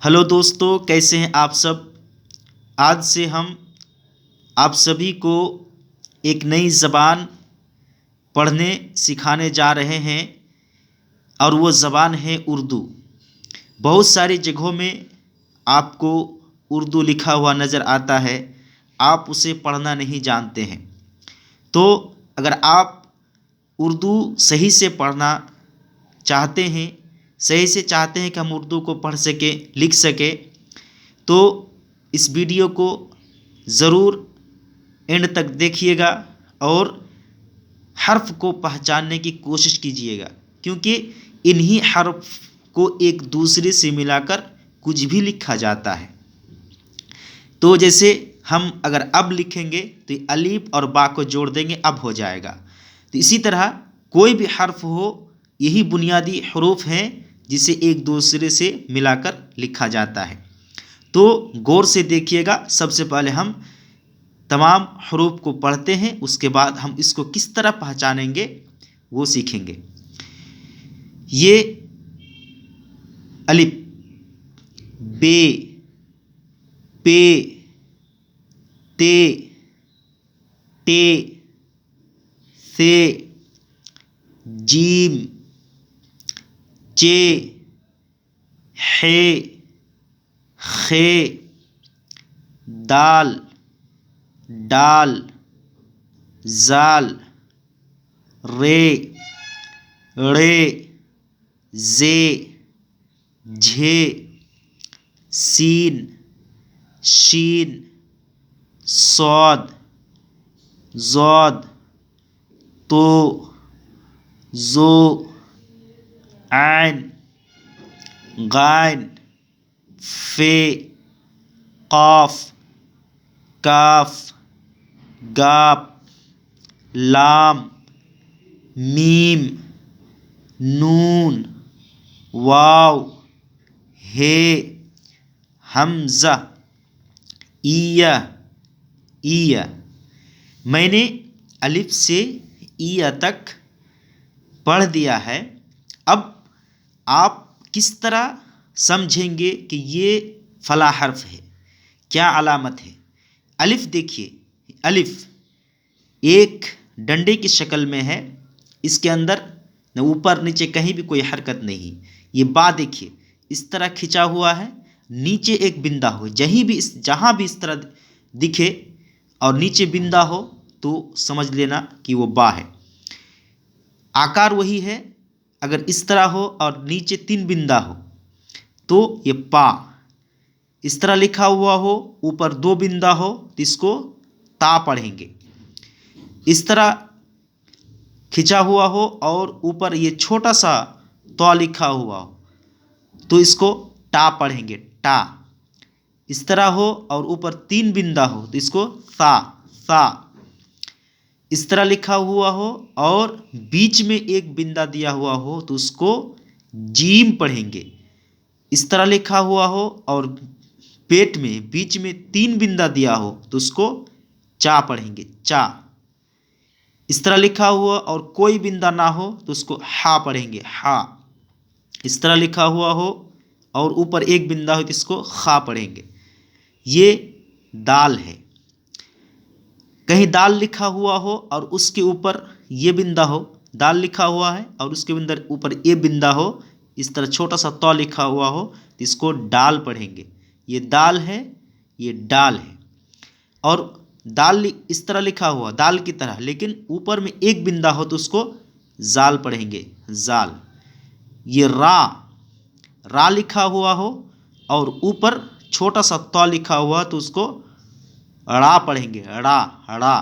Hello दोस्तों, कैसे हैं आप सब। आज से हम आप सभी को एक नई ज़बान पढ़ने सिखाने जा रहे हैं और वो ज़बान है उर्दू। बहुत सारी जगहों में आपको उर्दू लिखा हुआ नज़र आता है, आप उसे पढ़ना नहीं जानते हैं। तो अगर आप उर्दू सही से पढ़ना चाहते हैं, सही से चाहते हैं कि हम उर्दू को पढ़ सकें, लिख सकें, तो इस वीडियो को ज़रूर एंड तक देखिएगा और हर्फ को पहचानने की कोशिश कीजिएगा, क्योंकि इन्हीं हर्फ को एक दूसरे से मिलाकर कुछ भी लिखा जाता है। तो जैसे हम अगर अब लिखेंगे तो अलीफ और बा को जोड़ देंगे, अब हो जाएगा। तो इसी तरह कोई भी हर्फ हो, यही बुनियादी हरूफ हैं जिसे एक दूसरे से मिलाकर लिखा जाता है। तो गौर से देखिएगा। सबसे पहले हम तमाम हरूफ को पढ़ते हैं, उसके बाद हम इसको किस तरह पहचानेंगे वो सीखेंगे। ये अलिफ, बे, पे, ते, टे, से, जीम, चे, हे, खे, दाल, डाल, जाल, रे, रे, जे, झे, सीन, शीन, सौद, जौद, तो, जो, आइन, गाइन, फे, काफ, काफ, गाप, लाम, मीम, नून, वाव, हे, हमज़ा, ईया, ईया। मैंने अलिफ से ईया तक पढ़ दिया है। अब आप किस तरह समझेंगे कि ये फला हर्फ है, क्या अलामत है। अलिफ देखिए, अलिफ एक डंडे की शक्ल में है, इसके अंदर न ऊपर नीचे कहीं भी कोई हरकत नहीं। ये बा देखिए, इस तरह खिंचा हुआ है, नीचे एक बिंदा हो, जहाँ भी इस तरह दिखे और नीचे बिंदा हो तो समझ लेना कि वो बा है। आकार वही है, अगर इस तरह हो और नीचे 3 बिंदा हो तो ये पा। इस तरह लिखा हुआ हो, ऊपर 2 बिंदा हो तो इसको ता पढ़ेंगे। इस तरह खिंचा हुआ हो और ऊपर ये छोटा सा तो लिखा हुआ हो तो इसको टा पढ़ेंगे, टा। इस तरह हो और ऊपर 3 बिंदा हो तो इसको सा, सा। इस तरह लिखा हुआ हो और बीच में एक बिंदा दिया हुआ हो तो उसको जीम पढ़ेंगे। इस तरह लिखा हुआ हो और पेट में बीच में 3 बिंदा दिया हो तो उसको चा पढ़ेंगे, चा। इस तरह लिखा हुआ और कोई बिंदा ना हो तो उसको हा पढ़ेंगे, हा। इस तरह लिखा हुआ हो और ऊपर एक बिंदा हो तो इसको खा पढ़ेंगे। ये दाल है। कहीं दाल लिखा हुआ हो और उसके ऊपर ये बिंदा हो, दाल लिखा हुआ है और उसके अंदर ऊपर ये बिंदा हो, इस तरह छोटा सा तो लिखा हुआ हो तो इसको डाल पढ़ेंगे। ये दाल है, ये डाल है। और दाल इस तरह लिखा हुआ दाल की तरह, लेकिन ऊपर में एक बिंदा हो तो उसको जाल पढ़ेंगे, जाल। ये रा, रा लिखा हुआ हो और ऊपर छोटा सा तो लिखा हुआ तो उसको रा पढ़ेंगे, रा, रा।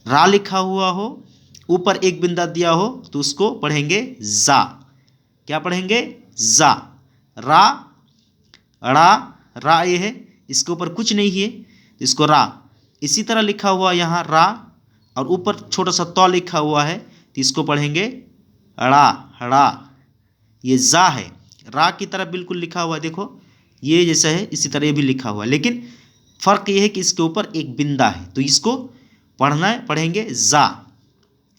रा लिखा हुआ हो, ऊपर एक बिंदा दिया हो तो उसको पढ़ेंगे जा। क्या पढ़ेंगे? जा। रा, रा, रा ये है, इसके ऊपर कुछ नहीं है तो इसको रा। इसी तरह लिखा हुआ यहाँ रा और ऊपर छोटा सा तो लिखा हुआ है तो इसको पढ़ेंगे रा, रा। ये जा है, रा की तरह बिल्कुल लिखा हुआ है, देखो ये जैसा है इसी तरह ये भी लिखा हुआ है, लेकिन फ़र्क ये है कि इसके ऊपर एक बिंदा है तो इसको पढ़ेंगे जा।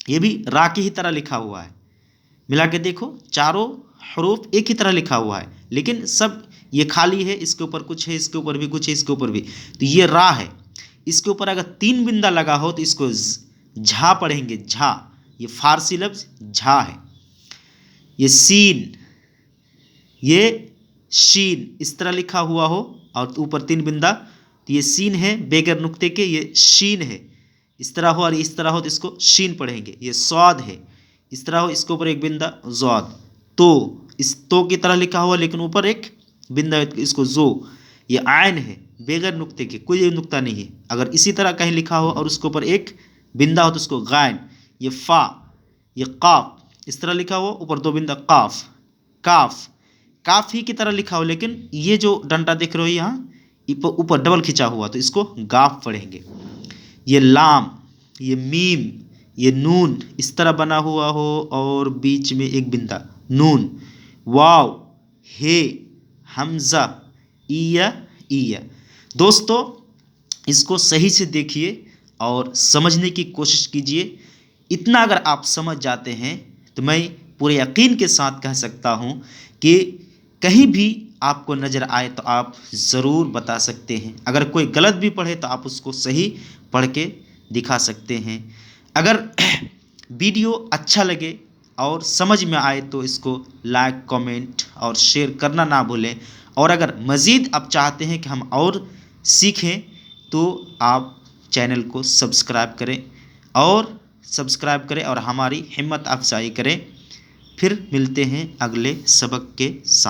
ये भी रा की ही तरह लिखा हुआ है। मिला के देखो, चारों हरूफ एक ही तरह लिखा हुआ है, लेकिन सब ये खाली है, इसके ऊपर कुछ है, इसके ऊपर भी कुछ है, इसके ऊपर भी। तो ये रा है, इसके ऊपर अगर 3 बिंदा लगा हो तो इसको झा पढ़ेंगे, झा। ये फारसी लफ्ज झा है। ये सीन, ये शीन इस तरह लिखा हुआ हो और ऊपर 3 बिंदा, तो ये सीन है बेगर नुक्ते के, ये शीन है। इस तरह हो और इस तरह हो तो इसको शीन पढ़ेंगे। ये स्वाद है, इस तरह हो, इसके ऊपर एक बिंदा ज़ाद। तो इस तो की तरह लिखा हुआ लेकिन ऊपर एक बिंदा, इसको जो। ये आयन है बेगर नुक्ते के, कोई नुक्ता नहीं है। अगर इसी तरह कहीं लिखा हो और उसके ऊपर एक बिंदा हो तो उसको गायन। ये फा, ये काफ इस तरह लिखा हो, ऊपर 2 बिंदा काफ। काफ काफी की तरह लिखा हो लेकिन ये जो डंडा देख रहे हो यहाँ ऊपर डबल खिंचा हुआ, तो इसको गाफ पढ़ेंगे। ये लाम, ये मीम, ये नून इस तरह बना हुआ हो और बीच में एक बिंदा नून। वाव, हे, हमजा, इया, इया। दोस्तों इसको सही से देखिए और समझने की कोशिश कीजिए। इतना अगर आप समझ जाते हैं तो मैं पूरे यकीन के साथ कह सकता हूँ कि कहीं भी आपको नज़र आए तो आप ज़रूर बता सकते हैं। अगर कोई गलत भी पढ़े तो आप उसको सही पढ़ के दिखा सकते हैं। अगर वीडियो अच्छा लगे और समझ में आए तो इसको लाइक, कमेंट और शेयर करना ना भूलें। और अगर मज़ीद आप चाहते हैं कि हम और सीखें तो आप चैनल को सब्सक्राइब करें और हमारी हिम्मत अफजाई करें। फिर मिलते हैं अगले सबक के साथ।